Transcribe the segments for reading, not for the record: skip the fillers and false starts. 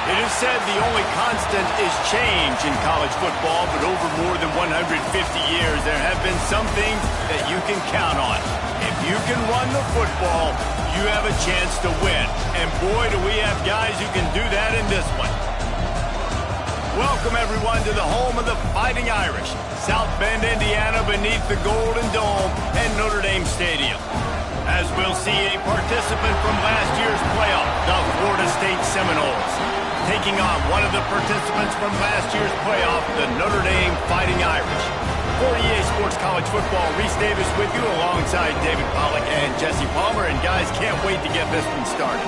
It is said the only constant is change in college football, but over more than 150 years, there have been some things that you can count on. If you can run the football, you have a chance to win. And boy, do we have guys who can do that in this one. Welcome, everyone, to the home of the Fighting Irish, South Bend, Indiana, beneath the Golden Dome and Notre Dame Stadium. As we'll see a participant from last year's playoff, the Florida State Seminoles, taking on one of the participants from last year's playoff, the Notre Dame Fighting Irish. For EA Sports College Football, Reese Davis with you alongside David Pollack and Jesse Palmer. And guys, can't wait to get this one started.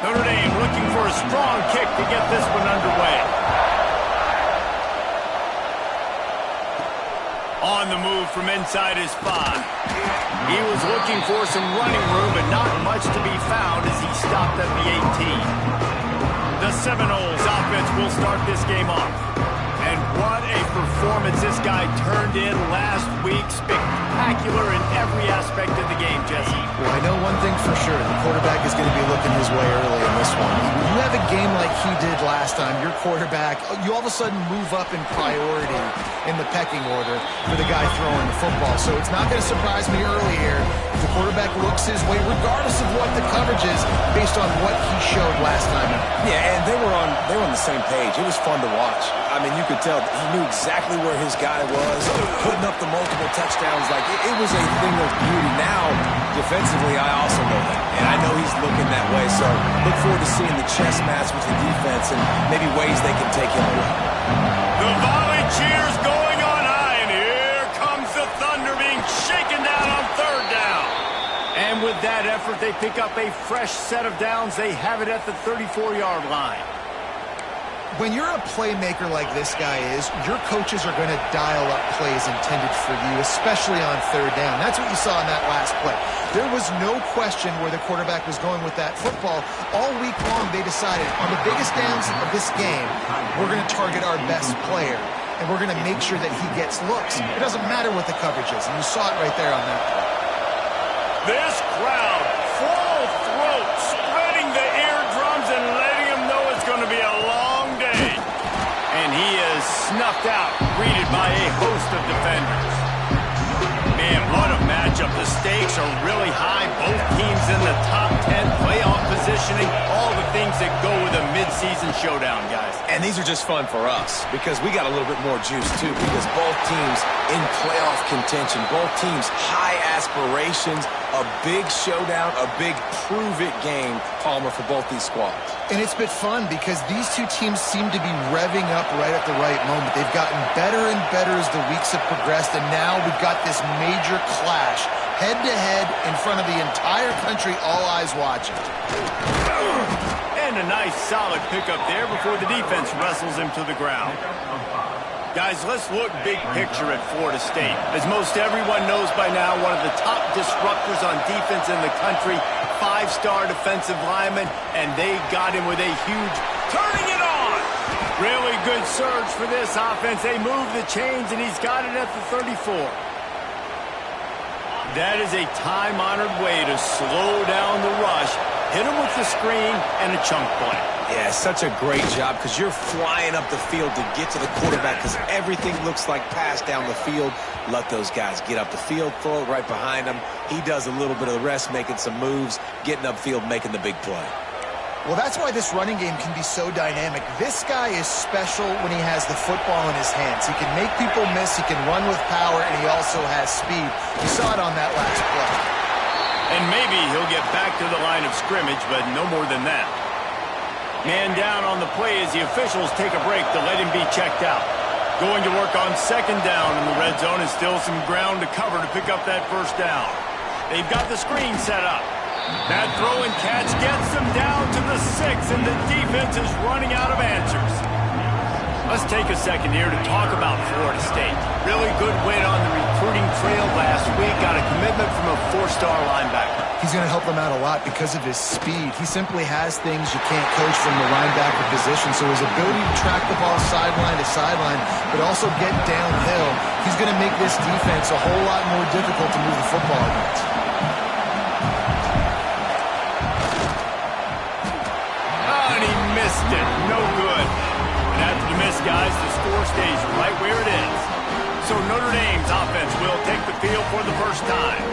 Notre Dame looking for a strong kick to get this one underway. On the move from inside his 5. He was looking for some running room, but not much to be found as he stopped at the 18. The Seminoles offense will start this game off. And what a performance this guy turned in last week. Spectacular in every aspect of the game, Jesse. Well, I know one thing for sure. The quarterback is going to be looking his way early in this one. When you have a game like he did last time, your quarterback, you all of a sudden move up in priority in the pecking order for the guy throwing the football. So it's not going to surprise me early here if the quarterback looks his way, regardless of what the coverage is, based on what he showed last time. Yeah, and they were on the same page. It was fun to watch. I mean, you could tell he knew exactly where his guy was, putting up the multiple touchdowns. Like, it was a thing of beauty. Now, defensively, I also know that. And I know he's looking that way. So look forward to seeing the chess match with the defense and maybe ways they can take him away. The volley cheers going on high, and here comes the Thunder being shaken down on 3rd down. And with that effort, they pick up a fresh set of downs. They have it at the 34-yard line. When you're a playmaker like this guy is, your coaches are going to dial up plays intended for you, especially on 3rd down. That's what you saw in that last play. There was no question where the quarterback was going with that football. All week long, they decided, on the biggest downs of this game, we're going to target our best player, and we're going to make sure that he gets looks. It doesn't matter what the coverage is, and you saw it right there on that play. This crowd, full throat, spreading the eardrums and letting them know it's going to be a long day. And he is snuffed out, greeted by a host of defenders. Man, what a matchup. The stakes are really high. Both teams in the top 10 playoff positioning. All the things that go with a midseason showdown, guys. And these are just fun for us because we got a little bit more juice, too, because both teams in playoff contention, both teams high aspirations, a big showdown, a big prove-it game, Palmer, for both these squads. And it's been fun because these two teams seem to be revving up right at the right moment. They've gotten better and better as the weeks have progressed, and now we've got this major clash, head-to-head in front of the entire country, all eyes watching. And a nice solid pickup there before the defense wrestles him to the ground. Guys, let's look big picture at Florida State. As most everyone knows by now, one of the top disruptors on defense in the country, 5-star defensive lineman, and they got him with a huge turning it on. Really good surge for this offense. They move the chains, and he's got it at the 34. That is a time-honored way to slow down the rush, hit him with the screen, and a chunk play. Yeah, such a great job because you're flying up the field to get to the quarterback because everything looks like pass down the field. Let those guys get up the field, throw it right behind him. He does a little bit of the rest, making some moves, getting upfield, making the big play. Well, that's why this running game can be so dynamic. This guy is special when he has the football in his hands. He can make people miss, he can run with power, and he also has speed. You saw it on that last play. And maybe he'll get back to the line of scrimmage, but no more than that. Man down on the play as the officials take a break to let him be checked out. Going to work on 2nd down in the red zone, and still some ground to cover to pick up that 1st down. They've got the screen set up. That throw and catch gets them down to the 6, and the defense is running out of answers. Let's take a second here to talk about Florida State. Really good win on the recruiting trail last week. Got a commitment from a 4-star linebacker. He's going to help them out a lot because of his speed. He simply has things you can't coach from the linebacker position. So his ability to track the ball sideline to sideline, but also get downhill, he's going to make this defense a whole lot more difficult to move the football against. stays right where it is. So Notre Dame's offense will take the field for the first time.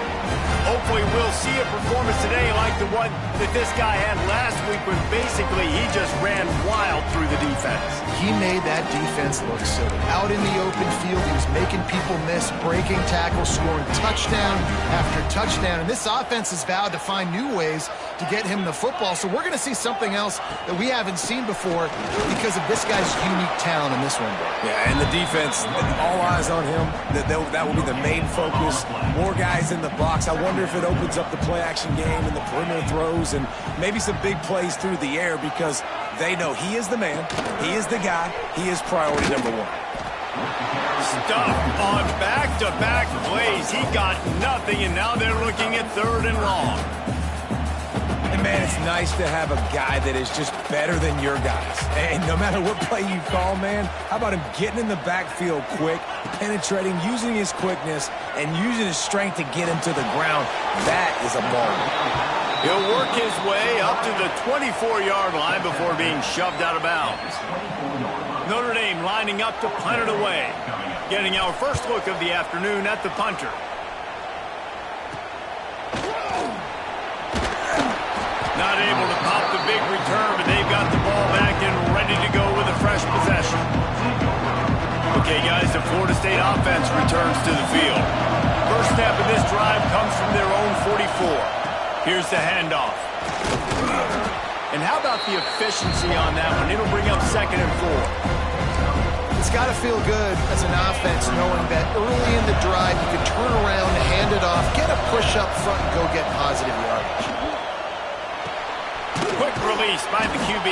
Hopefully we'll see a performance today like the one that this guy had last week when basically he just ran wild through the defense. He made that defense look silly. Out in the open field, he was making people miss, breaking tackles, scoring touchdown after touchdown. And this offense has vowed to find new ways to get him the football. So we're going to see something else that we haven't seen before because of this guy's unique talent in this one. Yeah, and the defense, all eyes on him. That will be the main focus. More guys in the box. I wonder if it opens up the play-action game and the perimeter throws and maybe some big plays through the air because they know he is the man, he is the guy, he is priority number one. Stuff on back-to-back plays. He got nothing, and now they're looking at 3rd and long. And, man, it's nice to have a guy that is just better than your guys. And no matter what play you call, man, how about him getting in the backfield quick, penetrating, using his quickness, and using his strength to get him to the ground? That is a ball. He'll work his way up to the 24-yard line before being shoved out of bounds. Notre Dame lining up to punt it away. Getting our first look of the afternoon at the punter. Not able to pop the big return, but they've got the ball back and ready to go with a fresh possession. Okay, guys, the Florida State offense returns to the field. First snap of this drive comes from their own 44. Here's the handoff. And how about the efficiency on that one? It'll bring up 2nd and 4. It's got to feel good as an offense knowing that early in the drive you can turn around, hand it off, get a push up front, and go get positive yardage. Quick release by the QB.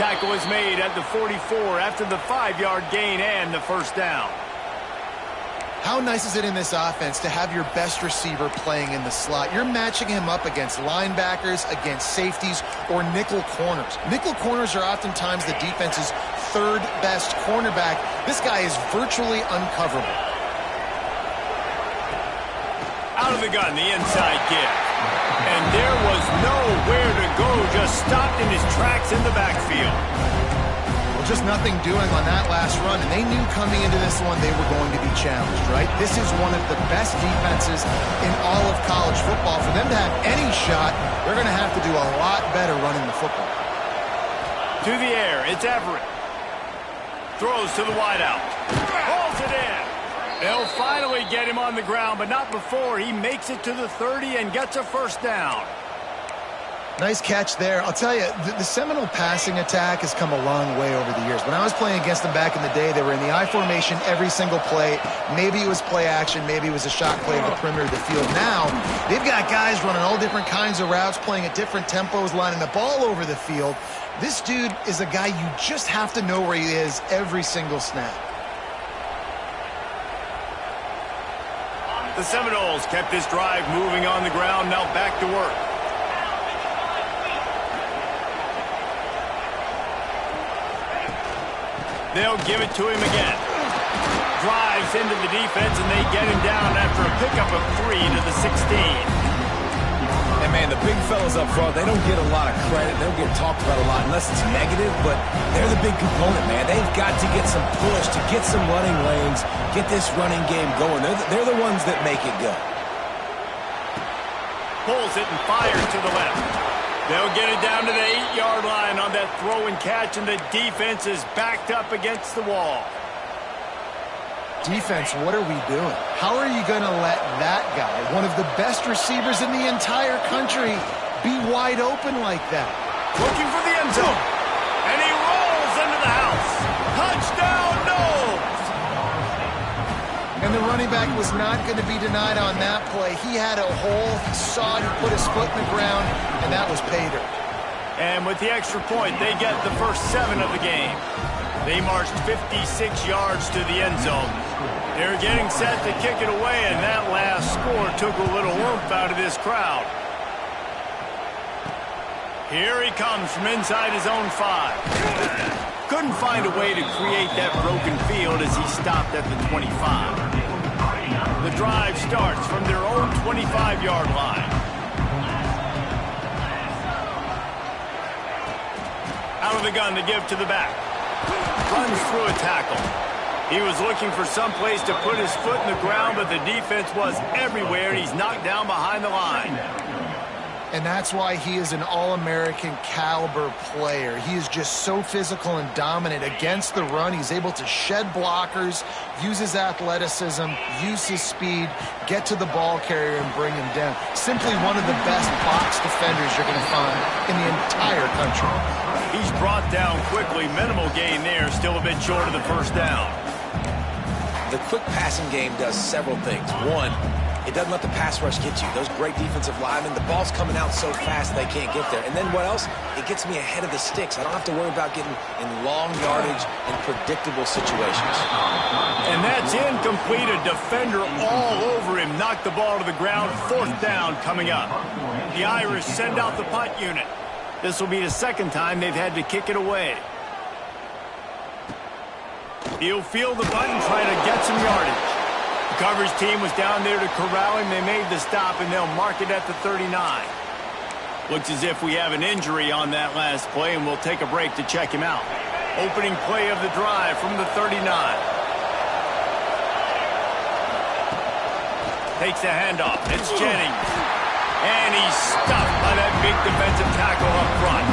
Tackle is made at the 44 after the 5-yard gain and the first down. How nice is it in this offense to have your best receiver playing in the slot? You're matching him up against linebackers, against safeties, or nickel corners. Nickel corners are oftentimes the defense's 3rd best cornerback. This guy is virtually uncoverable. Out of the gun, the inside kick. And there was nowhere to go, just stopped in his tracks in the backfield. Well, just nothing doing on that last run, and they knew coming into this one they were going to be challenged, right? This is one of the best defenses in all of college football. For them to have any shot, they're going to have to do a lot better running the football. To the air, it's Everett. Throws to the wideout. Hauls it in. They'll finally get him on the ground, but not before he makes it to the 30 and gets a first down. Nice catch there. I'll tell you, the Seminole passing attack has come a long way over the years. When I was playing against them back in the day, they were in the I formation every single play. Maybe it was play action. Maybe it was a shot play at the perimeter of the field. Now, they've got guys running all different kinds of routes, playing at different tempos, lining the ball over the field. This dude is a guy you just have to know where he is every single snap. The Seminoles kept this drive moving on the ground, now back to work. They'll give it to him again. Drives into the defense, and they get him down after a pickup of 3 to the 16. And, man, the big fellas up front, they don't get a lot of credit. They don't get talked about a lot unless it's negative, but they're the big component, man. They've got to get some push, to get some running lanes, get this running game going. They're the ones that make it go. Pulls it and fires to the left. They'll get it down to the 8-yard line on that throw and catch, and the defense is backed up against the wall. Defense, what are we doing? How are you going to let that guy, one of the best receivers in the entire country, be wide open like that? Looking for the end zone. And he rolls into the house. Touchdown, Noles! And the running back was not going to be denied on that play. He had a hole. He saw it. He put his foot in the ground, and that was pay dirt. And with the extra point, they get the first 7 of the game. They marched 56 yards to the end zone. They're getting set to kick it away, and that last score took a little oomph out of this crowd. Here he comes from inside his own 5. Couldn't find a way to create that broken field as he stopped at the 25. The drive starts from their own 25-yard line. Out of the gun to give to the back. Runs through a tackle. He was looking for some place to put his foot in the ground, but the defense was everywhere, and he's knocked down behind the line. And that's why he is an All-American caliber player. He is just so physical and dominant against the run. He's able to shed blockers, use his athleticism, use his speed, get to the ball carrier and bring him down. Simply one of the best box defenders you're going to find in the entire country. He's brought down quickly. Minimal gain there, still a bit short of the first down. The quick passing game does several things. One, it doesn't let the pass rush get you. Those great defensive linemen, the ball's coming out so fast they can't get there. And then what else? It gets me ahead of the sticks. I don't have to worry about getting in long yardage and predictable situations. And that's incomplete. A defender all over him. Knocked the ball to the ground. Fourth down coming up. The Irish send out the punt unit. This will be the second time they've had to kick it away. He'll field the punt and try to get some yardage. The coverage team was down there to corral him. They made the stop, and they'll mark it at the 39. Looks as if we have an injury on that last play, and we'll take a break to check him out. Opening play of the drive from the 39. Takes the handoff. It's Jennings. And he's stuffed by that big defensive tackle up front.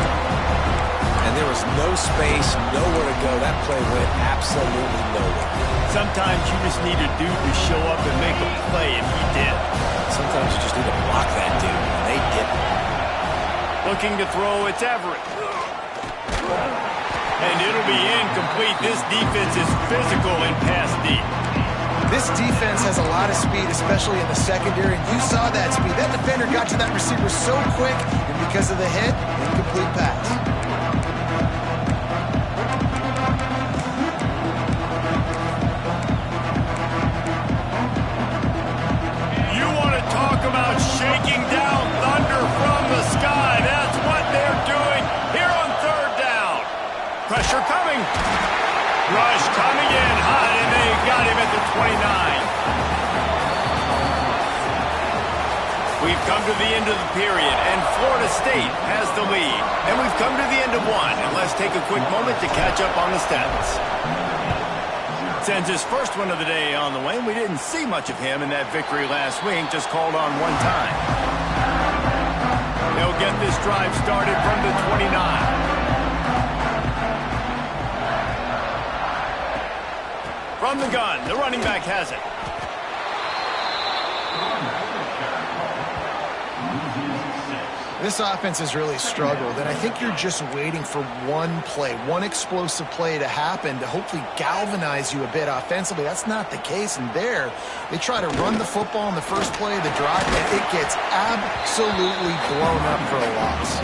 And there was no space, nowhere to go. That play went absolutely nowhere. Sometimes you just need a dude to show up and make a play, and he did. Sometimes you just need to block that dude, and they didn't. Looking to throw, it's Everett. And it'll be incomplete. This defense is physical and pass deep. This defense has a lot of speed, especially in the secondary, and you saw that speed. That defender got to that receiver so quick, and because of the hit, incomplete pass. About shaking down thunder from the sky. That's what they're doing here on third down. Pressure coming. Rush coming in hot, and they got him at the 29. We've come to the end of the period, and Florida State has the lead. And we've come to the end of one, and let's take a quick moment to catch up on the stats. Sends his first one of the day on the way. We didn't see much of him in that victory last week, just called on one time. They'll get this drive started from the 29. From the gun, the running back has it. This offense has really struggled, and I think you're just waiting for one play, one explosive play to happen to hopefully galvanize you a bit offensively. That's not the case, and there, they try to run the football in the first play of the drive, and it gets absolutely blown up for a loss.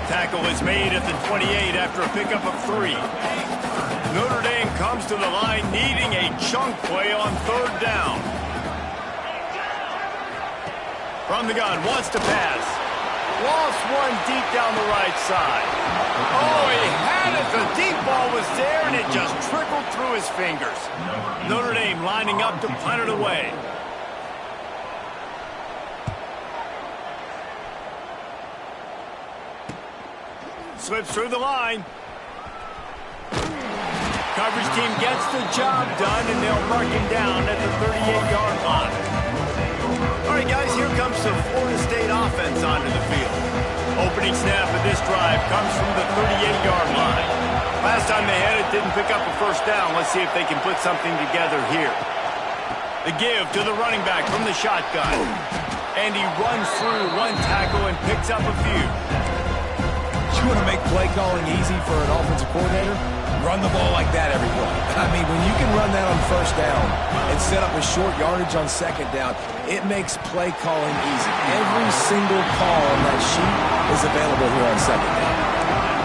Tackle is made at the 28 after a pickup of 3. Notre Dame comes to the line needing a chunk play on third down. From the gun, wants to pass. Lost one deep down the right side. Oh, he had it. The deep ball was there, and it just trickled through his fingers. Notre Dame lining up to punt it away. Slips through the line. Coverage team gets the job done, and they'll mark him down at the 38-yard line. All right, guys, here comes the Florida State offense onto the field. Opening snap of this drive comes from the 38-yard line. Last time they had it, didn't pick up a first down. Let's see if they can put something together here. The give to the running back from the shotgun. And he runs through one tackle and picks up a few. You want to make play calling easy for an offensive coordinator? Run the ball like that every play. I mean, when you can run that on first down and set up a short yardage on second down, it makes play calling easy. Every single call on that sheet is available here on second down.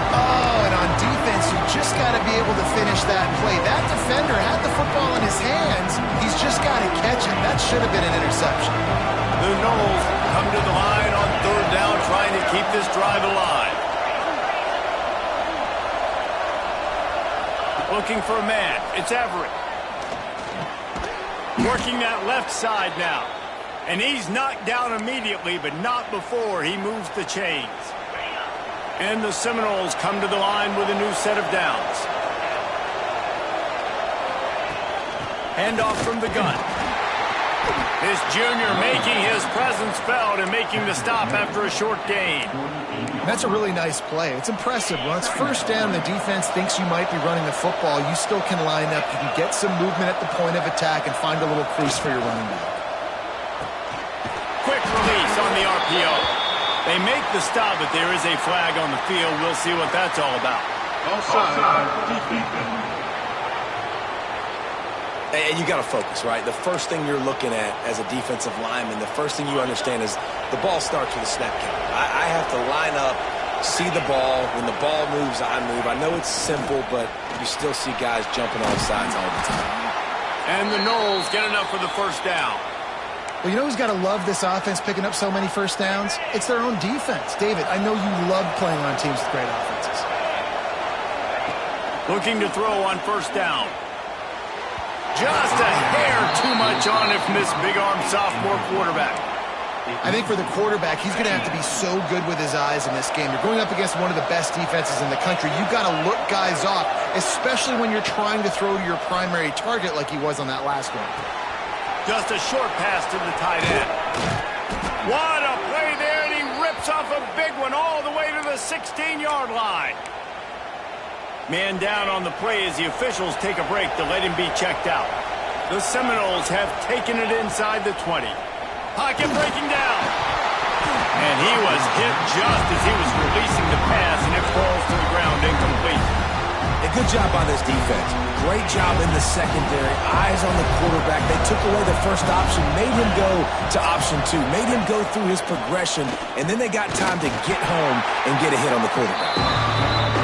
Oh, and on defense, you just got to be able to finish that play. That defender had the football in his hands. He's just got to catch it. That should have been an interception. The Noles come to the line on third down, trying to keep this drive alive. Looking for a man. It's Everett. Working that left side now. And he's knocked down immediately, but not before he moves the chains. And the Seminoles come to the line with a new set of downs. Handoff from the gun. This junior making his presence felt and making the stop after a short gain. That's a really nice play. It's impressive. When it's first down, the defense thinks you might be running the football. You still can line up. You can get some movement at the point of attack and find a little crease for your running back. Quick release on the RPO. They make the stop, but there is a flag on the field. We'll see what that's all about. Offside, defense. And you got to focus, right? The first thing you're looking at as a defensive lineman, the first thing you understand is the ball starts with a snap count. I have to line up, see the ball. When the ball moves, I move. I know it's simple, but you still see guys jumping off sides all the time. And the Knowles get enough for the first down. Well, you know who's got to love this offense picking up so many first downs? It's their own defense. David, I know you love playing on teams with great offenses. Looking to throw on first down. Just a hair too much on it from this big-arm sophomore quarterback. I think for the quarterback, he's going to have to be so good with his eyes in this game. You're going up against one of the best defenses in the country. You've got to look guys off, especially when you're trying to throw to your primary target like he was on that last one. Just a short pass to the tight end. What a play there, and he rips off a big one all the way to the 16-yard line. Man down on the play as the officials take a break to let him be checked out. The Seminoles have taken it inside the 20. Pocket breaking down. And he was hit just as he was releasing the pass, and it falls to the ground incomplete. A good job by this defense. Great job in the secondary. Eyes on the quarterback. They took away the first option, made him go to option 2, made him go through his progression, and then they got time to get home and get a hit on the quarterback.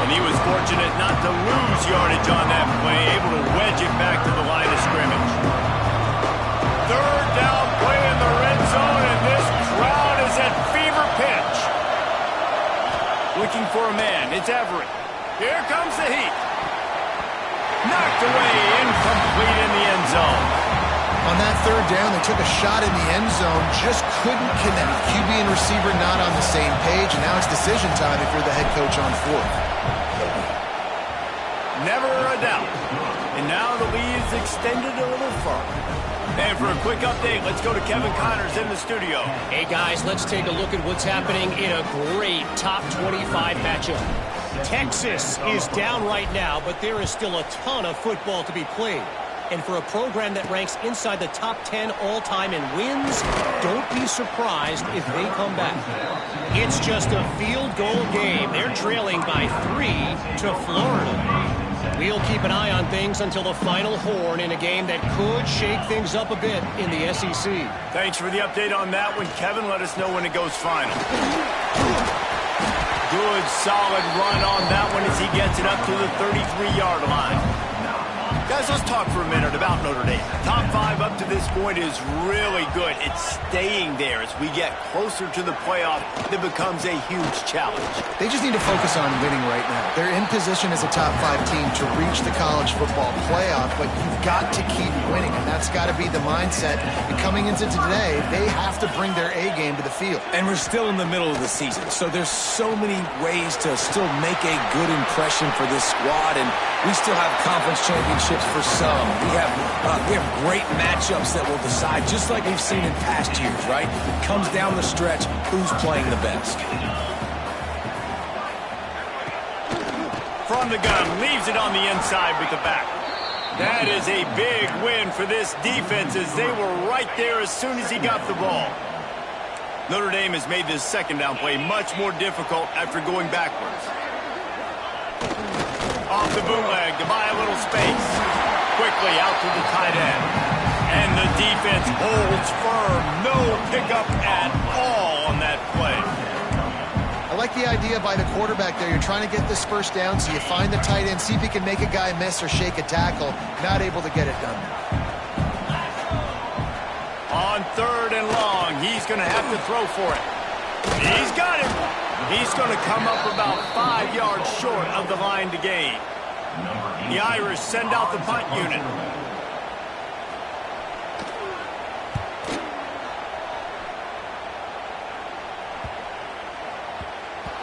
And he was fortunate not to lose yardage on that play, able to wedge it back to the line of scrimmage. Third down play in the red zone, and this crowd is at fever pitch. Looking for a man, it's Everett. Here comes the heat. Knocked away, incomplete in the end zone. On that third down, they took a shot in the end zone, just couldn't connect. QB and receiver not on the same page, and now it's decision time if you're the head coach on fourth. Never a doubt. And now the lead is extended a little further. And for a quick update, let's go to Kevin Connors in the studio. Hey, guys, let's take a look at what's happening in a great top 25 matchup. Texas is down right now, but there is still a ton of football to be played. And for a program that ranks inside the top 10 all-time in wins, don't be surprised if they come back. It's just a field goal game. They're trailing by 3 to Florida. We'll keep an eye on things until the final horn in a game that could shake things up a bit in the SEC. Thanks for the update on that one, Kevin. Let us know when it goes final. Good, solid run on that one as he gets it up to the 33-yard line. Guys, let's talk for a minute about Notre Dame. Top 5 up to this point is really good. It's staying there as we get closer to the playoff. It becomes a huge challenge. They just need to focus on winning right now. They're in position as a top 5 team to reach the college football playoff, but you've got to keep winning, and that's got to be the mindset. And coming into today, they have to bring their A game to the field. And we're still in the middle of the season, so there's so many ways to still make a good impression for this squad, and we still have conference championships for some. We have great matchups that will decide, just like we've seen in past years, right? It comes down the stretch, who's playing the best. From the gun, leaves it on the inside with the back. That is a big win for this defense as they were right there as soon as he got the ball. Notre Dame has made this second down play much more difficult after going backwards. Off the bootleg to buy a little space. Quickly out to the tight end. And the defense holds firm. No pickup at all on that play. I like the idea by the quarterback there. You're trying to get this first down, so you find the tight end, see if he can make a guy miss or shake a tackle. Not able to get it done. On third and long, he's going to have to throw for it. He's got it. He's going to come up about 5 yards short of the line to gain. The Irish send out the punt unit.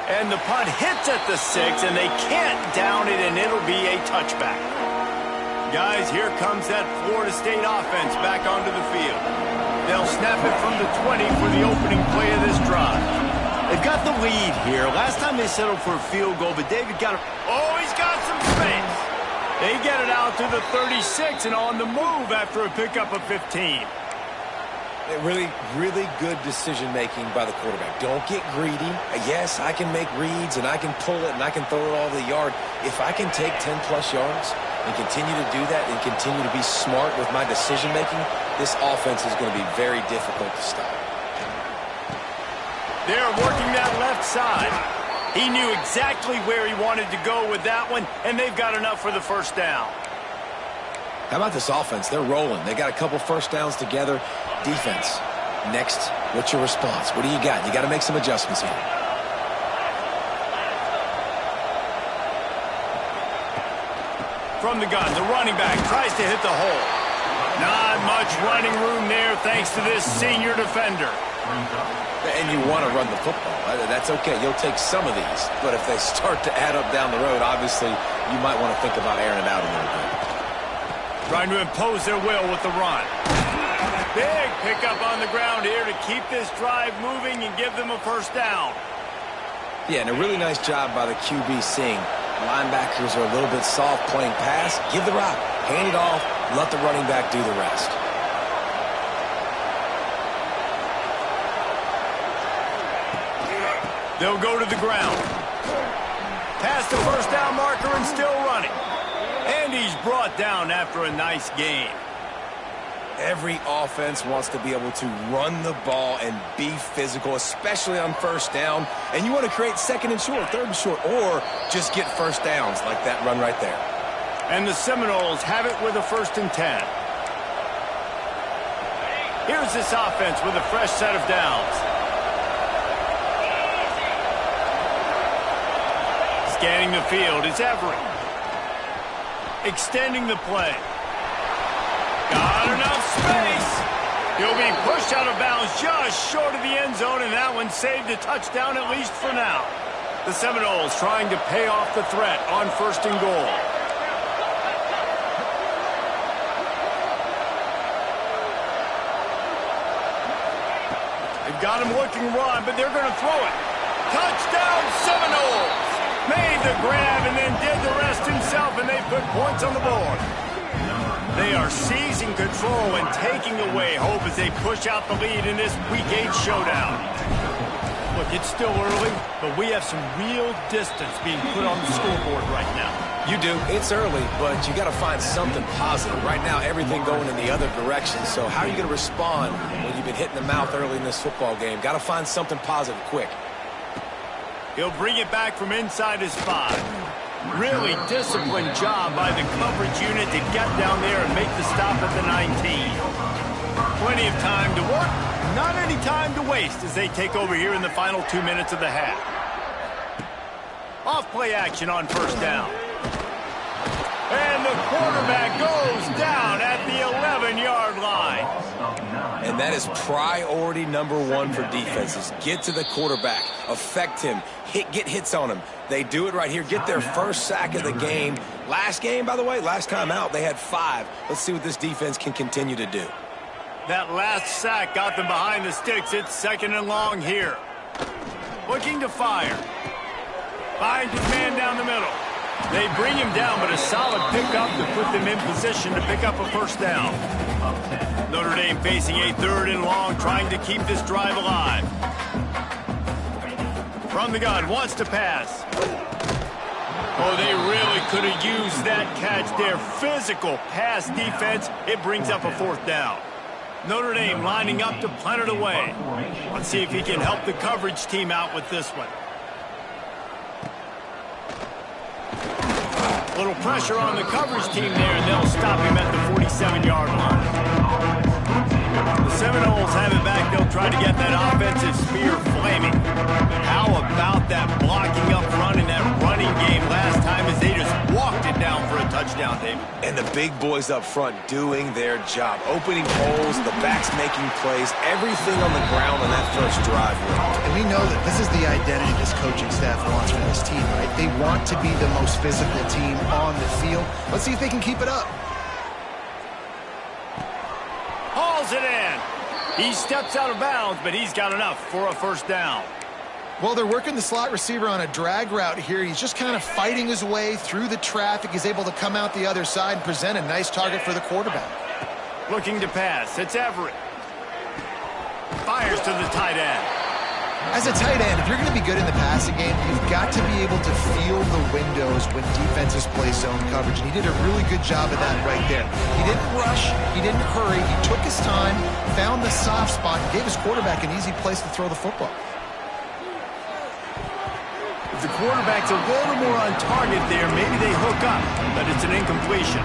And the punt hits at the 6, and they can't down it, and it'll be a touchback. Guys, here comes that Florida State offense back onto the field. They'll snap it from the 20 for the opening play of this drive. They've got the lead here. Last time they settled for a field goal, but David got it. Oh, he's got some space. They get it out to the 36 and on the move after a pickup of 15. Really, really good decision-making by the quarterback. Don't get greedy. Yes, I can make reads, and I can pull it, and I can throw it all over the yard. If I can take 10-plus yards and continue to do that and continue to be smart with my decision-making, this offense is going to be very difficult to stop. They're working that left side. He knew exactly where he wanted to go with that one, and they've got enough for the first down. How about this offense? They're rolling. They got a couple first downs together. Defense, next, what's your response? What do you got? You got to make some adjustments here. From the gun, the running back tries to hit the hole. Not much running room there thanks to this senior defender. And you want to run the football. That's okay. You'll take some of these. But if they start to add up down the road, obviously, you might want to think about airing it out a little bit. Trying to impose their will with the run. Big pickup on the ground here to keep this drive moving and give them a first down. Yeah, and a really nice job by the QB seeing linebackers are a little bit soft playing pass. Give the rock. Hand it off. Let the running back do the rest. They'll go to the ground. Past the first down marker and still running. And he's brought down after a nice gain. Every offense wants to be able to run the ball and be physical, especially on first down. And you want to create second and short, third and short, or just get first downs like that run right there. And the Seminoles have it with a 1st and 10. Here's this offense with a fresh set of downs. Scanning the field, it's Everett. Extending the play. Got enough space. He'll be pushed out of bounds just short of the end zone, and that one saved a touchdown at least for now. The Seminoles trying to pay off the threat on 1st and goal. They've got him looking run, but they're going to throw it. Touchdown Seminoles! Made the grab and then did the rest himself, and they put points on the board. They are seizing control and taking away hope as they push out the lead in this Week 8 showdown. Look, it's still early, but we have some real distance being put on the scoreboard right now. You do. It's early, but you got to find something positive. Right now, everything going in the other direction. So how are you going to respond when you've been hit in the mouth early in this football game? Got to find something positive quick. He'll bring it back from inside his 5. Really disciplined job by the coverage unit to get down there and make the stop at the 19. Plenty of time to work, not any time to waste as they take over here in the final 2 minutes of the half. Off play action on 1st down. And the quarterback goes down at the 11-yard line. And that is priority number 1 for defenses. Get to the quarterback. Affect him. Get hits on him. They do it right here. Get their first sack of the game. Last game, by the way, last time out, they had 5. Let's see what this defense can continue to do. That last sack got them behind the sticks. It's 2nd and long here. Looking to fire. Finds his man down the middle. They bring him down, but a solid pickup to put them in position to pick up a first down. Notre Dame facing a 3rd and long, trying to keep this drive alive. From the gun, wants to pass. Oh, they really could have used that catch there. Physical pass defense. It brings up a 4th down. Notre Dame lining up to punt it away. Let's see if he can help the coverage team out with this one. Little pressure on the coverage team there, and they'll stop him at the 47-yard line. The Seminoles have it back. They'll try to get that offensive spear flaming. How about that blocking up front in that running game last time as they just walked it down for a touchdown, David? And the big boys up front doing their job. Opening holes, the backs making plays, everything on the ground on that first drive. And we know that this is the identity this coaching staff wants from this team, right? They want to be the most physical team on the field. Let's see if they can keep it up. He steps out of bounds, but he's got enough for a first down. Well, they're working the slot receiver on a drag route here. He's just kind of fighting his way through the traffic. He's able to come out the other side and present a nice target for the quarterback. Looking to pass. It's Everett. Fires to the tight end. As a tight end, if you're going to be good in the passing game, you've got to be able to feel the windows when defenses play zone coverage. And he did a really good job of that right there. He didn't rush. He didn't hurry. He took his time, found the soft spot, and gave his quarterback an easy place to throw the football. If the quarterback's a little more on target there, maybe they hook up, but it's an incompletion.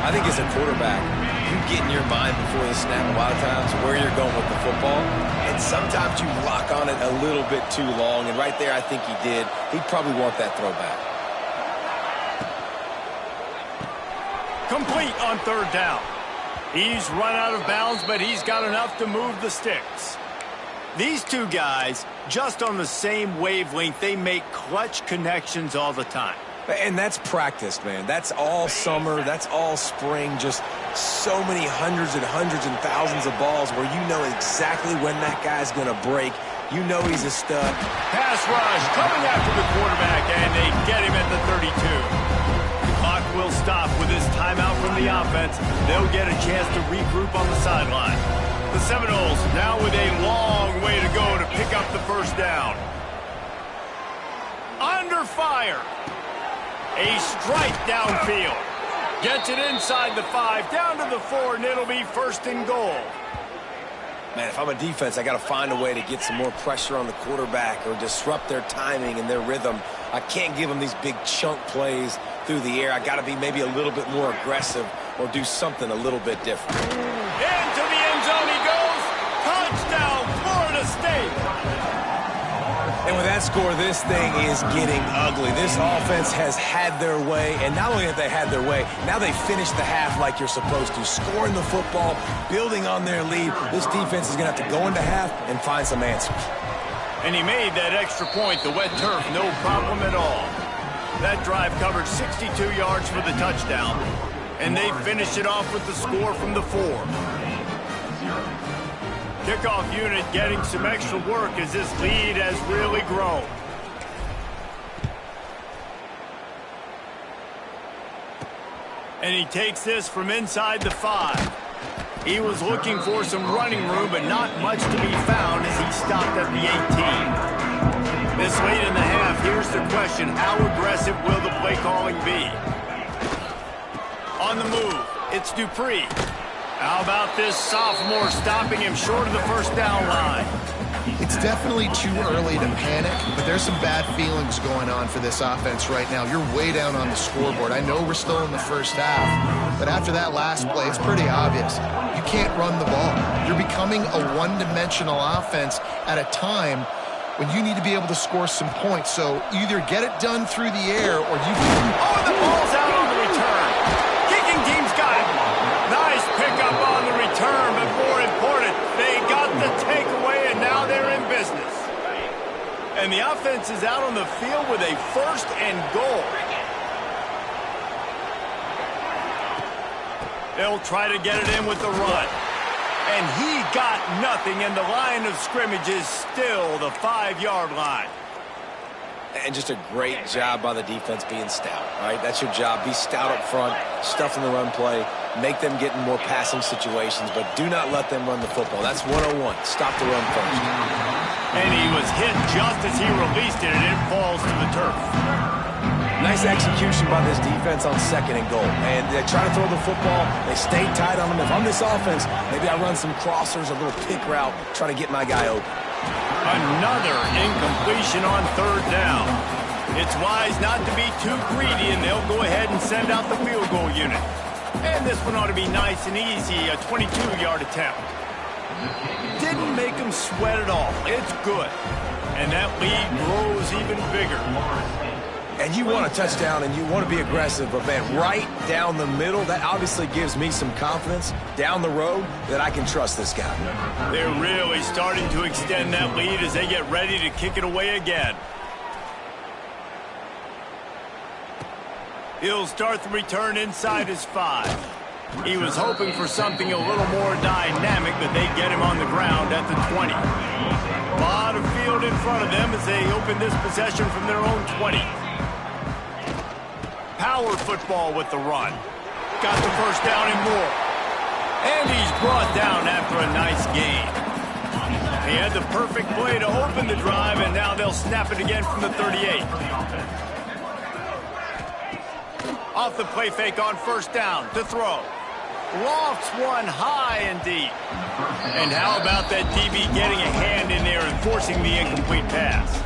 I think as a quarterback, you get in your mind before the snap a lot of times where you're going with the football, and sometimes you lock on it a little bit too long, and right there I think he did. He'd probably want that throwback. Complete on third down. He's run out of bounds, but he's got enough to move the sticks. These two guys, just on the same wavelength, they make clutch connections all the time. And that's practice, man. That's all summer. That's all spring. Just so many hundreds and thousands of balls where you know exactly when that guy's going to break. You know he's a stud. Pass rush coming after the quarterback, and they get him at the 32. The clock will stop with this timeout from the offense. They'll get a chance to regroup on the sideline. The Seminoles now with a long way to go to pick up the first down. Under fire. A strike downfield. Gets it inside the 5, down to the 4, and it'll be first and goal. Man, if I'm a defense, I got to find a way to get some more pressure on the quarterback or disrupt their timing and their rhythm. I can't give them these big chunk plays through the air. I got to be maybe a little bit more aggressive or do something a little bit different. Into the end zone he goes. Touchdown, Florida State. And with that score, this thing is getting ugly. This offense has had their way, and not only have they had their way, now they finished the half like you're supposed to, scoring the football, building on their lead. This defense is going to have to go into half and find some answers. And he made that extra point, the wet turf, no problem at all. That drive covered 62 yards for the touchdown, and they finished it off with the score from the 4. Kickoff unit getting some extra work as this lead has really grown. And he takes this from inside the 5. He was looking for some running room, but not much to be found as he stopped at the 18. This late in the half, here's the question: how aggressive will the play calling be? On the move, it's Dupree. How about this sophomore stopping him short of the first down line? It's definitely too early to panic, but there's some bad feelings going on for this offense right now. You're way down on the scoreboard. I know we're still in the first half, but after that last play, it's pretty obvious. You can't run the ball. You're becoming a one-dimensional offense at a time when you need to be able to score some points. So either get it done through the air or you can... Oh, the ball's out on the return. Kicking team's got it. Nice pickup on the return, but more important, they got the takeaway, and now they're in business. And the offense is out on the field with a first and goal. They'll try to get it in with the run. And he got nothing, and the line of scrimmage is still the 5-yard line. And just a great job by the defense being stout, right? That's your job. Be stout up front, stuff in the run play, make them get in more passing situations, but do not let them run the football. That's 101. Stop the run first. And he was hit just as he released it, and it falls to the turf. Nice execution by this defense on second and goal. And they try to throw the football. They stay tight on them. If I'm this offense, maybe I run some crossers, a little pick route, try to get my guy open. Another incompletion on third down. It's wise not to be too greedy, and they'll go ahead and send out the field goal unit. And this one ought to be nice and easy, a 22-yard attempt. Didn't make him sweat at all. It's good. And that lead grows even bigger. And you want a touchdown and you want to be aggressive, but man, right down the middle, that obviously gives me some confidence down the road that I can trust this guy. They're really starting to extend that lead as they get ready to kick it away again. He'll start the return inside his 5. He was hoping for something a little more dynamic, but they get him on the ground at the 20. A lot of field in front of them as they open this possession from their own 20. Power football with the run. Got the first down and more. And he's brought down after a nice gain. He had the perfect play to open the drive, and now they'll snap it again from the 38. Off the play fake on first down to throw. Lofts one high and deep. And how about that DB getting a hand in there and forcing the incomplete pass?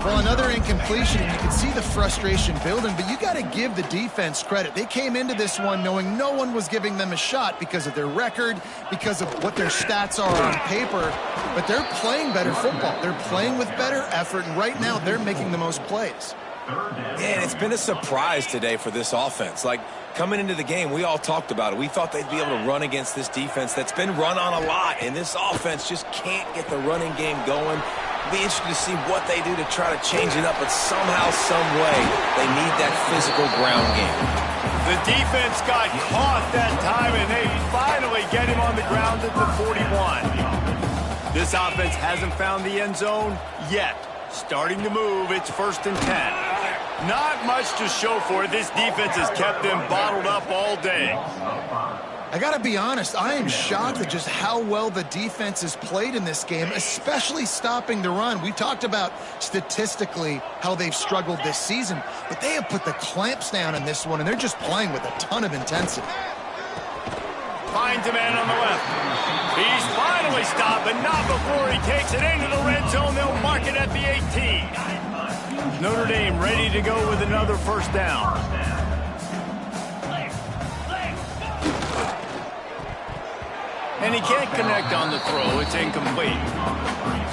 Well, another incompletion, and you can see the frustration building, but you got to give the defense credit. They came into this one knowing no one was giving them a shot because of their record, because of what their stats are on paper, but they're playing better football. They're playing with better effort, and right now they're making the most plays. And it's been a surprise today for this offense. Like, coming into the game, we all talked about it. We thought they'd be able to run against this defense that's been run on a lot, and this offense just can't get the running game going. Be interested to see what they do to try to change it up, but somehow, some way, they need that physical ground game. The defense got caught that time, and they finally get him on the ground at the 41. This offense hasn't found the end zone yet. Starting to move, it's 1st and 10. Not much to show for it. This defense has kept them bottled up all day. I got to be honest, I am shocked at just how well the defense has played in this game, especially stopping the run. We talked about statistically how they've struggled this season, but they have put the clamps down in this one, and they're just playing with a ton of intensity. Finds a man on the left. He's finally stopped, but not before he takes it into the red zone. They'll mark it at the 18. Notre Dame ready to go with another first down. And he can't connect on the throw. It's incomplete.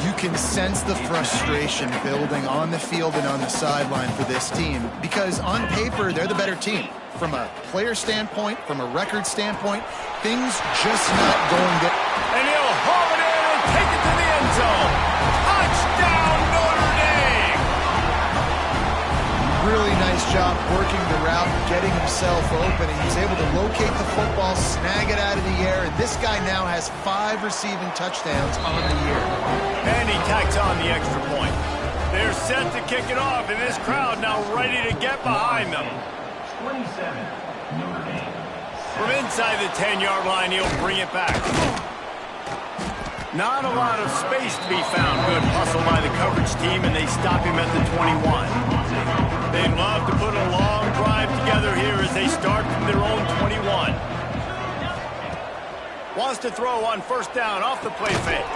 You can sense the frustration building on the field and on the sideline for this team because on paper, they're the better team. From a player standpoint, from a record standpoint, things just not going good. And he'll haul it in and take it to the end zone. Touchdown, Notre Dame! Really nice job working the route, getting himself open, and he's able to locate the football, snag it out of the air, and this guy now has 5 receiving touchdowns on the year. And he tacks on the extra point. They're set to kick it off, and this crowd now ready to get behind them. 27, Notre Dame. From inside the 10-yard line, he'll bring it back. Not a lot of space to be found. Good hustle by the coverage team, and they stop him at the 21. They'd love to put a long drive together here as they start from their own 21. Wants to throw on first down off the play fake.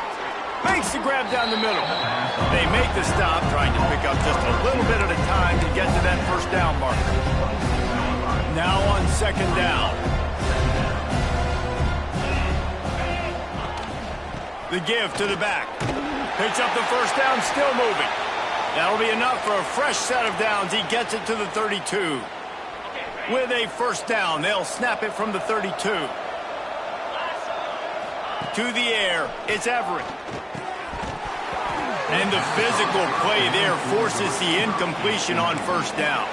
Makes the grab down the middle. They make the stop, trying to pick up just a little bit at a time to get to that first down marker. Now on second down. The give to the back. Picks up the first down, still moving. That'll be enough for a fresh set of downs. He gets it to the 32. With a first down, they'll snap it from the 32. To the air, it's Everett. And the physical play there forces the incompletion on first down.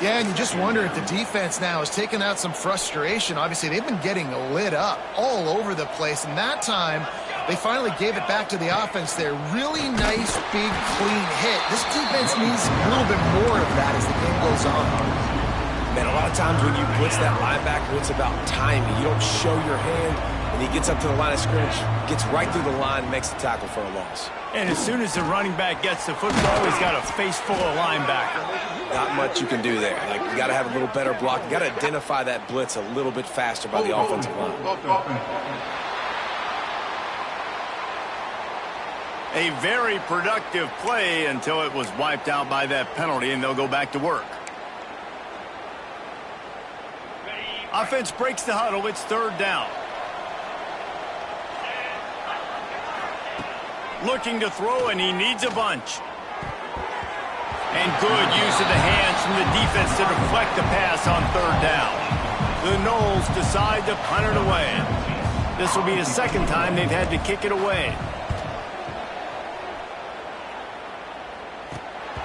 Yeah, and you just wonder if the defense now has taken out some frustration. Obviously, they've been getting lit up all over the place, and that time they finally gave it back to the offense there. Really nice, big, clean hit. This defense needs a little bit more of that as the game goes on. Man, a lot of times when you blitz that linebacker, it's about timing. You don't show your hand, and he gets up to the line of scrimmage, gets right through the line, and makes the tackle for a loss. And as soon as the running back gets the football, he's got a face full of linebacker. Not much you can do there. Like, you got to have a little better block. You got to identify that blitz a little bit faster by the offensive line. A very productive play until it was wiped out by that penalty, and they'll go back to work. Offense breaks the huddle. It's third down. Looking to throw, and he needs a bunch. And good use of the hands from the defense to deflect the pass on third down. The Noles decide to punt it away. This will be the second time they've had to kick it away.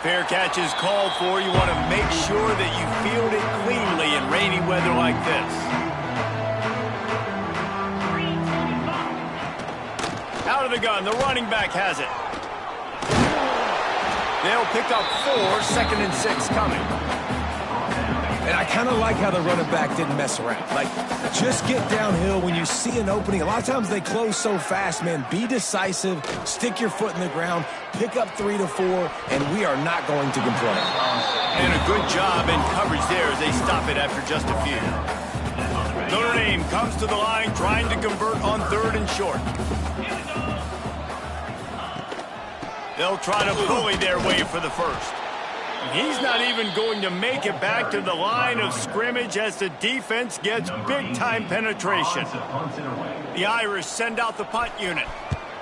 Fair catch is called for. You want to make sure that you field it cleanly in rainy weather like this. Out of the gun, the running back has it. They'll pick up 4, 2nd and 6 coming. And I kind of like how the running back didn't mess around. Like, just get downhill when you see an opening. A lot of times they close so fast, man. Be decisive, stick your foot in the ground, pick up 3 to 4, and we are not going to complain. And a good job in coverage there as they stop it after just a few. Notre Dame comes to the line trying to convert on 3rd and short. They'll try to bully their way for the first. He's not even going to make it back to the line of scrimmage as the defense gets big-time penetration. The Irish send out the punt unit.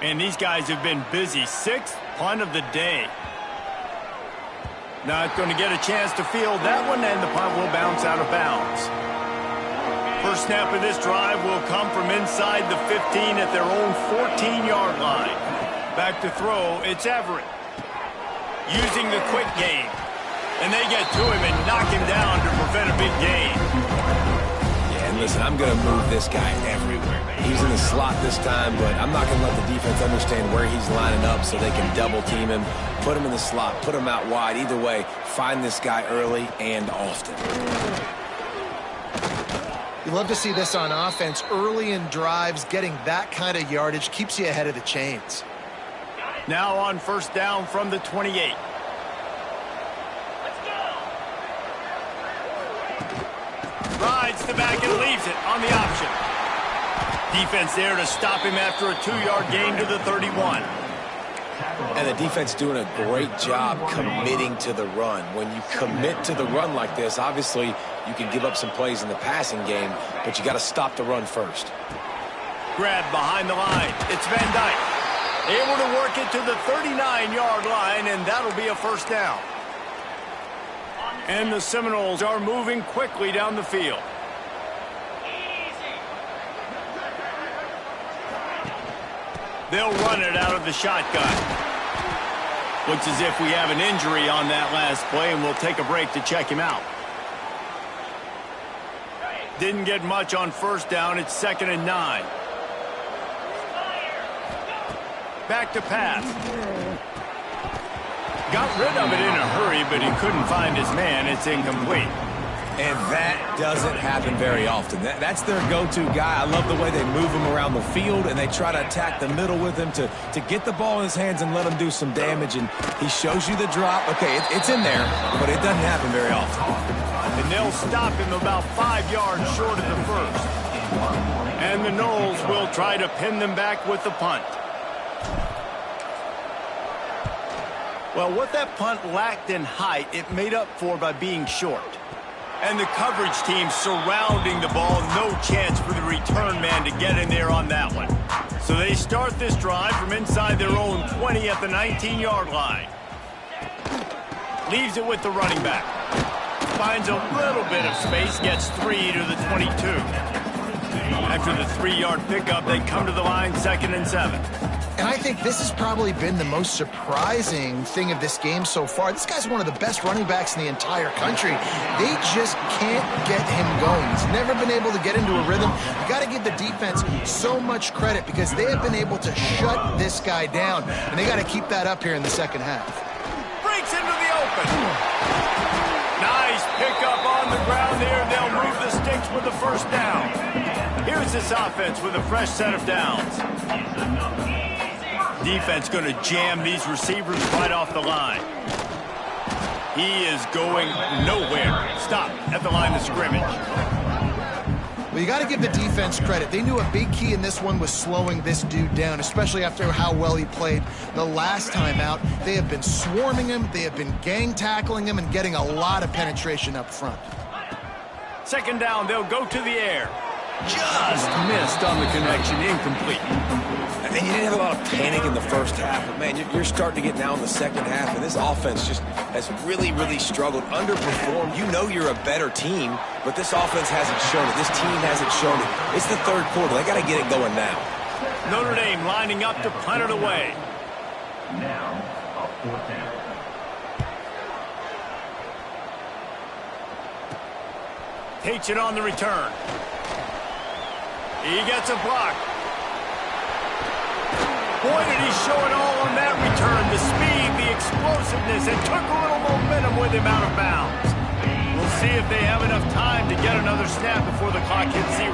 And these guys have been busy. 6th punt of the day. Not going to get a chance to field that one, and the punt will bounce out of bounds. First snap of this drive will come from inside the 15 at their own 14-yard line. Back to throw, it's Everett. Using the quick game. And they get to him and knock him down to prevent a big gain. Yeah, and listen, I'm going to move this guy everywhere. He's in the slot this time, but I'm not going to let the defense understand where he's lining up so they can double team him, put him in the slot, put him out wide. Either way, find this guy early and often. You love to see this on offense. Early in drives, getting that kind of yardage keeps you ahead of the chains. Now on first down from the 28. Rides the back and leaves it on the option. Defense there to stop him after a 2-yard gain to the 31. And the defense doing a great job committing to the run. When you commit to the run like this, obviously you can give up some plays in the passing game, but you got to stop the run first. Grab behind the line. It's Van Dyke. Able to work it to the 39-yard line, and that'll be a first down. And the Seminoles are moving quickly down the field. They'll run it out of the shotgun. Looks as if we have an injury on that last play, and we'll take a break to check him out. Didn't get much on first down. It's 2nd and 9. Back to pass. Got rid of it in a hurry, but he couldn't find his man. It's incomplete. And that doesn't happen very often. That's their go-to guy. I love the way they move him around the field, and they try to attack the middle with him to get the ball in his hands and let him do some damage. And he shows you the drop. Okay, it's in there, but it doesn't happen very often. And they'll stop him about 5 yards short of the first. And the Noles will try to pin them back with the punt. Well, what that punt lacked in height, it made up for by being short. And the coverage team surrounding the ball, no chance for the return man to get in there on that one. So they start this drive from inside their own 20 at the 19-yard line. Leaves it with the running back. Finds a little bit of space, gets 3 to the 22. After the 3-yard pickup, they come to the line 2nd and 7. And I think this has probably been the most surprising thing of this game so far. This guy's one of the best running backs in the entire country. They just can't get him going. He's never been able to get into a rhythm. You got to give the defense so much credit because they have been able to shut this guy down. And they got to keep that up here in the second half. Breaks into the open. Nice pickup on the ground there. They'll move the sticks with the first down. Here's this offense with a fresh set of downs. Defense going to jam these receivers right off the line. He is going nowhere. Stop at the line of scrimmage. Well, you got to give the defense credit. They knew a big key in this one was slowing this dude down, especially after how well he played the last time out. They have been swarming him. They have been gang tackling him and getting a lot of penetration up front. Second down, they'll go to the air. Just missed on the connection, incomplete. And you didn't have a lot of panic in the first half, but man, you're starting to get now in the second half, and this offense just has really, really struggled, underperformed. You know you're a better team, but this offense hasn't shown it. This team hasn't shown it. It's the third quarter. They got to get it going now. Notre Dame lining up to punt it away. Now, a 4th down. Takes it on the return. He gets a block. Boy, did he show it all on that return. The speed, the explosiveness, and took a little momentum with him out of bounds. We'll see if they have enough time to get another snap before the clock hits 0.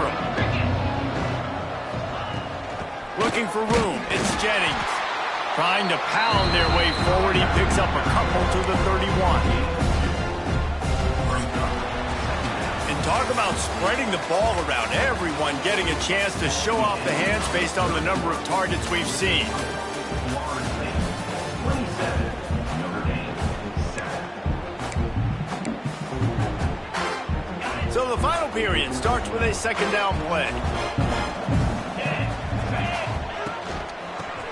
Looking for room, it's Jennings. Trying to pound their way forward, he picks up a couple to the 31. And talk about spreading the ball around, everyone getting a chance to show off the hands based on the number of targets we've seen. So the final period starts with a second down play.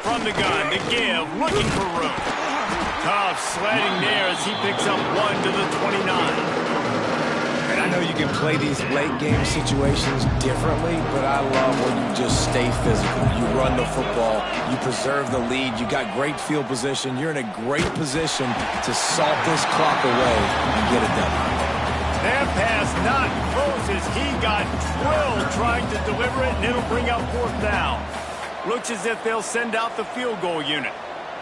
From the gun, the give, looking for room. Tough sledding there as he picks up 1 to the 29. And I know you can play these late game situations differently, but I love when you just stay physical. You run the football, you preserve the lead, you got great field position, you're in a great position to salt this clock away and get it done. That pass not close as he got drilled trying to deliver it, and it'll bring up 4th down. Looks as if they'll send out the field goal unit.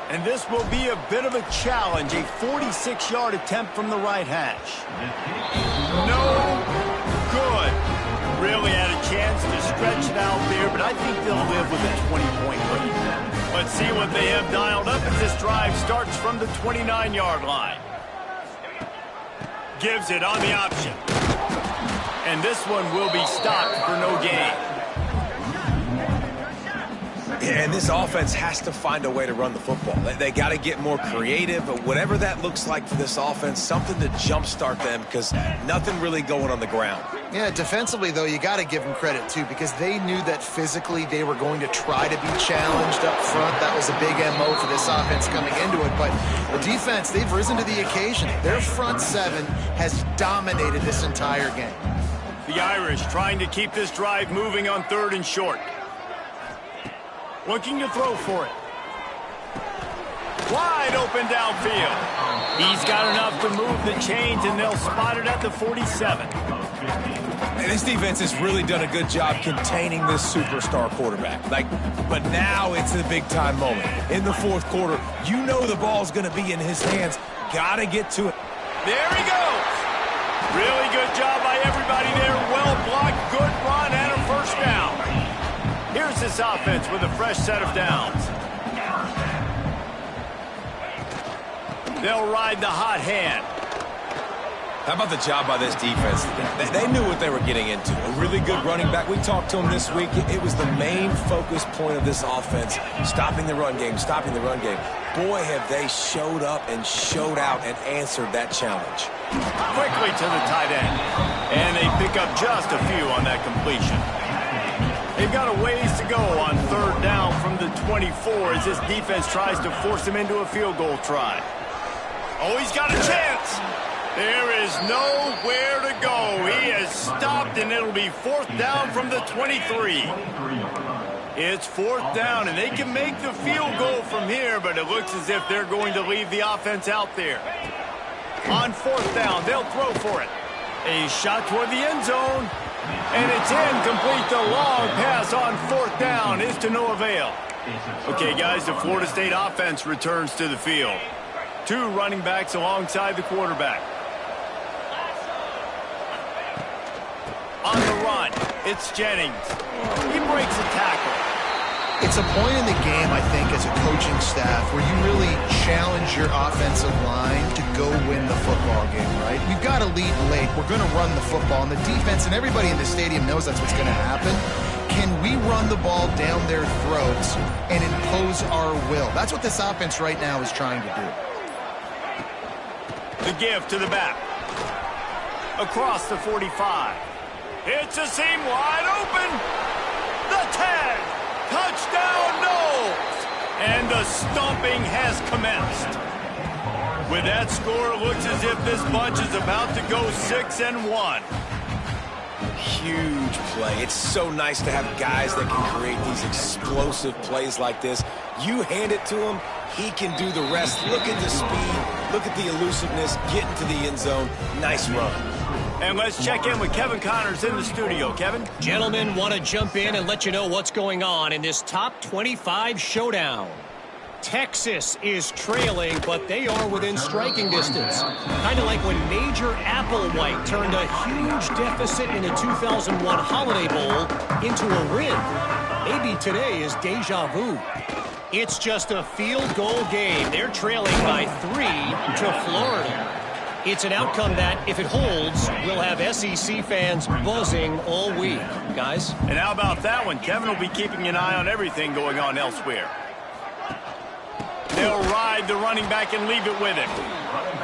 And this will be a bit of a challenge, a 46-yard attempt from the right hash. No good. Really had a chance to stretch it out there, but I think they'll live with a 20-point lead. Let's see what they have dialed up as this drive starts from the 29-yard line. Gives it on the option. And this one will be stopped for no gain. And this offense has to find a way to run the football. They got to get more creative, but whatever that looks like for this offense, something to jumpstart them because nothing really going on the ground. Yeah, defensively, though, you got to give them credit, too, because they knew that physically they were going to try to be challenged up front. That was a big MO for this offense coming into it. But the defense, they've risen to the occasion. Their front seven has dominated this entire game. The Irish trying to keep this drive moving on 3rd and short. Looking to throw for it. Wide open downfield. He's got enough to move the chains, and they'll spot it at the 47. And this defense has really done a good job containing this superstar quarterback. But now it's the big-time moment. In the 4th quarter, you know the ball's going to be in his hands. Got to get to it. There he goes. Really good job by everybody there. Well blocked, good run, and a 1st down. Here's this offense with a fresh set of downs. They'll ride the hot hand. How about the job by this defense today? They knew what they were getting into. A really good running back. We talked to him this week. It was the main focus point of this offense, stopping the run game, stopping the run game. Boy, have they showed up and showed out and answered that challenge. Quickly to the tight end. And they pick up just a few on that completion. They've got a ways to go on 3rd down from the 24 as this defense tries to force him into a field goal try. Oh, he's got a chance. There is nowhere to go. He has stopped, and it'll be 4th down from the 23. It's 4th down, and they can make the field goal from here, but it looks as if they're going to leave the offense out there. On 4th down, they'll throw for it. A shot toward the end zone. And it's incomplete. The long pass on 4th down is to no avail. Okay, guys, the Florida State offense returns to the field. 2 running backs alongside the quarterback. On the run, it's Jennings. He breaks a tackle. It's a point in the game, I think, as a coaching staff where you really challenge your offensive line to go win the football game, right? We've got to lead late. We're going to run the football, and the defense and everybody in the stadium knows that's what's going to happen. Can we run the ball down their throats and impose our will? That's what this offense right now is trying to do. The give to the back. Across the 45. It's a seam wide open. The tag. Touchdown, Knowles! And the stomping has commenced. With that score, it looks as if this bunch is about to go 6-1. Huge play. It's so nice to have guys that can create these explosive plays like this. You hand it to him, he can do the rest. Look at the speed, look at the elusiveness, get into the end zone. Nice run. And let's check in with Kevin Connors in the studio. Kevin? Gentlemen, want to jump in and let you know what's going on in this top 25 showdown. Texas is trailing, but they are within striking distance. Kind of like when Major Applewhite turned a huge deficit in the 2001 Holiday Bowl into a win. Maybe today is deja vu. It's just a field goal game. They're trailing by 3 to Florida. It's an outcome that, if it holds, will have SEC fans buzzing all week. Guys? And how about that one? Kevin will be keeping an eye on everything going on elsewhere. They'll ride the running back and leave it with him.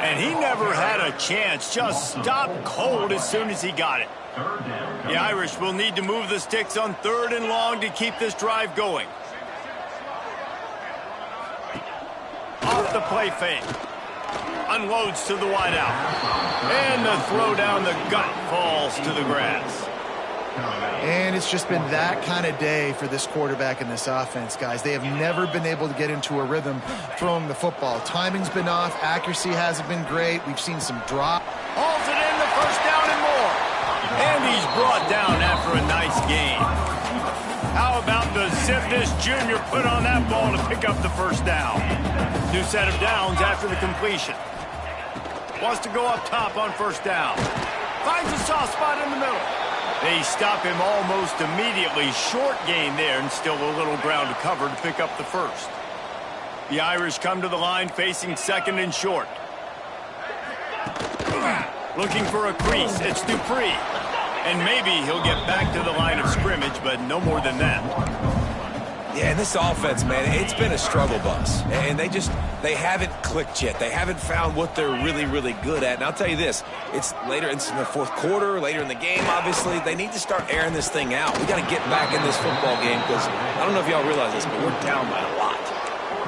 And he never had a chance. Just stopped cold as soon as he got it. The Irish will need to move the sticks on 3rd and long to keep this drive going. Off the play fake. Unloads to the wideout. And the throw down the gut falls to the grass. And it's just been that kind of day for this quarterback and this offense, guys. They have never been able to get into a rhythm throwing the football. Timing's been off. Accuracy hasn't been great. We've seen some drop. Hauls it in, the first down and more. And he's brought down after a nice gain. How about the zip this junior put on that ball to pick up the first down? New set of downs after the completion. Wants to go up top on first down. Finds a soft spot in the middle. They stop him almost immediately. Short gain there and still a little ground to cover to pick up the first. The Irish come to the line facing 2nd and short. Looking for a crease. It's Dupree. And maybe he'll get back to the line of scrimmage, but no more than that. Yeah, and this offense, man, it's been a struggle bus. And they haven't clicked yet. They haven't found what they're really, really good at. And I'll tell you this, it's later in the 4th quarter, later in the game, obviously. They need to start airing this thing out. We got to get back in this football game because I don't know if y'all realize this, but we're down by a lot.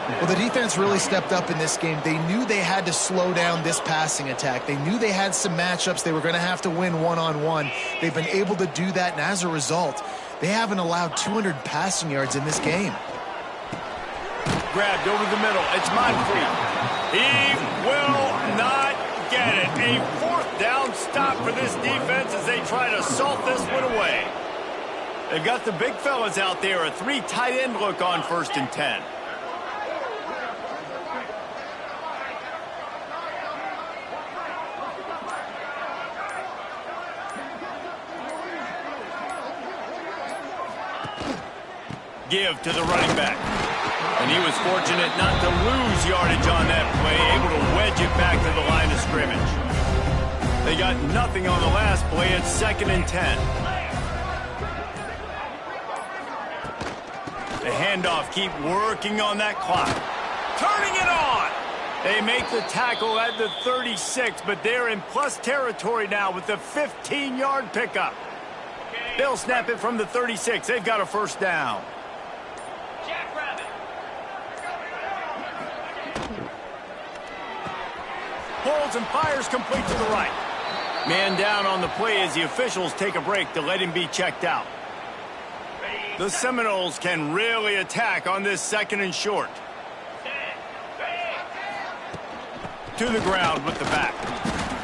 Well, the defense really stepped up in this game. They knew they had to slow down this passing attack. They knew they had some matchups they were going to have to win one-on-one. They've been able to do that, and as a result, they haven't allowed 200 passing yards in this game. Grabbed over the middle. It's Moncrief. He will not get it. A 4th down stop for this defense as they try to salt this one away. They've got the big fellas out there. A 3 tight end look on 1st and 10. Give to the running back. And he was fortunate not to lose yardage on that play, able to wedge it back to the line of scrimmage. They got nothing on the last play. It's 2nd and 10. The handoff, keep working on that clock. Turning it on! They make the tackle at the 36, but they're in plus territory now with the 15-yard pickup. They'll snap it from the 36. They've got a first down. Holds and fires complete to the right. Man down on the play as the officials take a break to let him be checked out. The Seminoles can really attack on this 2nd and short. To the ground with the back.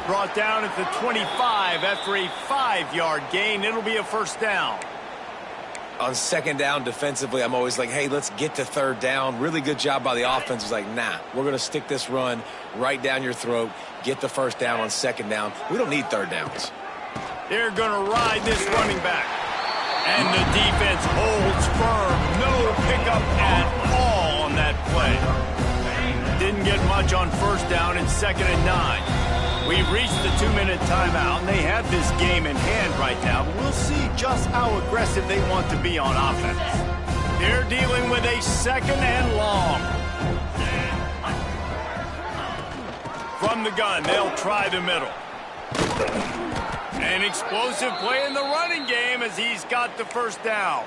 Brought down at the 25 after a 5-yard gain. It'll be a first down. On 2nd down defensively, I'm always like, hey, let's get to 3rd down. Really good job by the offense. It's like, nah, we're going to stick this run right down your throat, get the first down on 2nd down. We don't need 3rd downs. They're going to ride this running back. And the defense holds firm. No pickup at all on that play. Didn't get much on 1st down in 2nd and 9. We've reached the 2-minute timeout, and they have this game in hand right now. But we'll see just how aggressive they want to be on offense. They're dealing with a 2nd and long. From the gun, they'll try the middle. An explosive play in the running game as he's got the first down.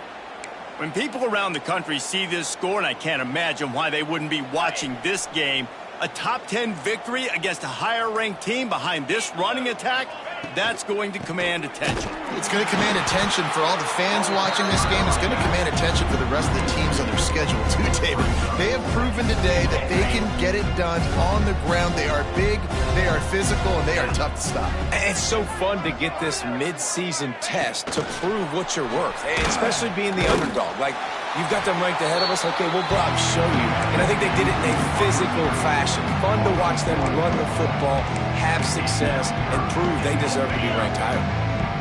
When people around the country see this score, and I can't imagine why they wouldn't be watching this game, A top 10 victory against a higher-ranked team behind this running attack, that's going to command attention. It's going to command attention for all the fans watching this game. It's going to command attention for the rest of the teams on their schedule too, David. They have proven today that they can get it done on the ground. They are big, they are physical, and they are tough to stop. It's so fun to get this mid-season test to prove what you're worth, especially being the underdog. Like, you've got them ranked ahead of us. Okay, we'll go out and show you. And I think they did it in a physical fashion. Fun to watch them run the football, have success, and prove they deserve to be ranked higher.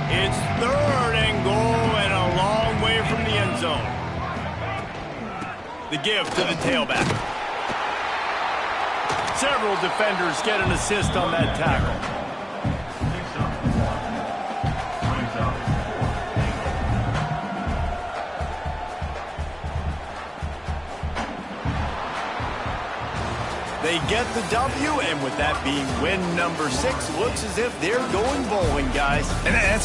It's 3rd and goal and a long way from the end zone. The give to the tailback. Several defenders get an assist on that tackle. They get the W, and with that being win number 6, looks as if they're going bowling, guys. And that's a